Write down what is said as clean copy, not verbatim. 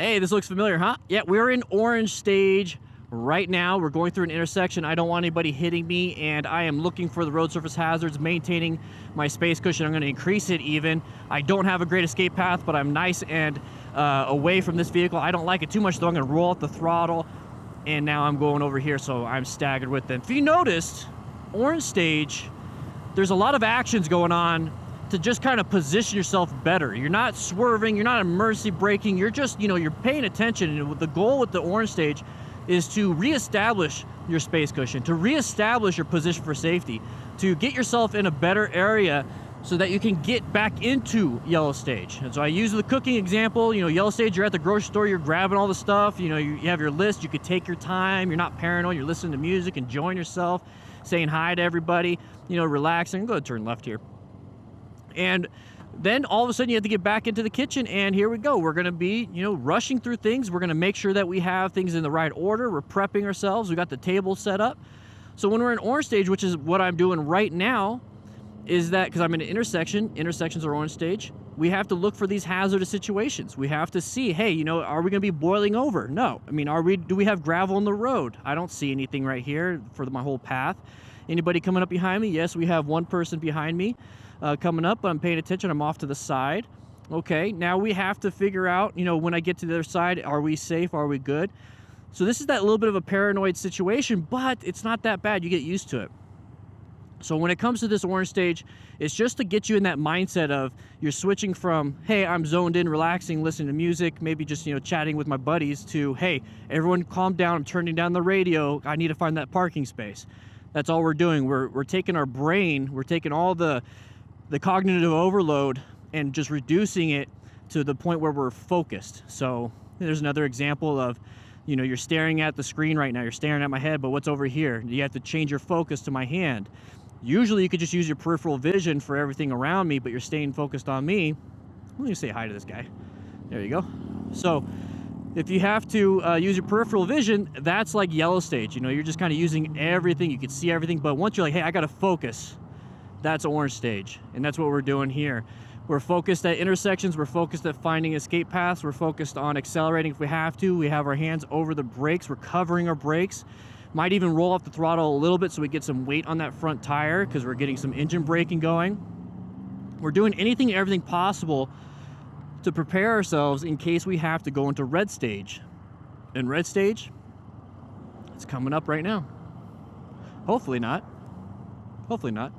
Hey, this looks familiar, huh? Yeah, we're in orange stage right now. We're going through an intersection. I don't want anybody hitting me, and I am looking for the road surface hazards, maintaining my space cushion. I'm going to increase it even. I don't have a great escape path, but I'm nice and away from this vehicle. I don't like it too much, though. I'm going to roll out the throttle, and now I'm going over here, so I'm staggered with them. If you noticed, orange stage, there's a lot of actions going on to just kind of position yourself better. You're not swerving, you're not emergency braking, you're just, you're paying attention. And the goal with the orange stage is to reestablish your space cushion, to reestablish your position for safety, to get yourself in a better area so that you can get back into yellow stage. And so I use the cooking example. Yellow stage, you're at the grocery store, you're grabbing all the stuff, you have your list, you could take your time, you're not paranoid, you're listening to music, enjoying yourself, saying hi to everybody, relaxing. Go ahead, turn left here. And then all of a sudden you have to get back into the kitchen, and here we go. We're going to be, rushing through things. We're going to make sure that we have things in the right order. We're prepping ourselves. We got the table set up. So when we're in orange stage, which is what I'm doing right now, is that because I'm in an intersection, intersections are orange stage, we have to look for these hazardous situations. We have to see, hey, are we going to be boiling over? No. Do we have gravel in the road? I don't see anything right here for my whole path. Anybody coming up behind me? Yes, we have one person behind me coming up, but I'm paying attention. I'm off to the side. Okay, now we have to figure out, when I get to the other side, are we safe? Are we good? So this is that little bit of a paranoid situation, but it's not that bad. You get used to it. So when it comes to this orange stage, it's just to get you in that mindset of you're switching from, hey, I'm zoned in, relaxing, listening to music, maybe just, chatting with my buddies, to, hey, everyone calm down, I'm turning down the radio, I need to find that parking space. That's all we're doing. We're taking our brain, we're taking all the cognitive overload and just reducing it to the point where we're focused. So there's another example of, you're staring at the screen right now, you're staring at my head, but what's over here? You have to change your focus to my hand. Usually you could just use your peripheral vision for everything around me, but you're staying focused on me. Let me say hi to this guy. There you go. So if you have to use your peripheral vision, that's like yellow stage. You're just kind of using everything. You can see everything, but once you're like, hey, I got to focus, that's orange stage. And that's what we're doing here. We're focused at intersections. We're focused at finding escape paths. We're focused on accelerating if we have to. We have our hands over the brakes. We're covering our brakes. Might even roll off the throttle a little bit so we get some weight on that front tire because we're getting some engine braking going. We're doing anything and everything possible to prepare ourselves in case we have to go into red stage. And red stage, it's coming up right now. Hopefully not. Hopefully not.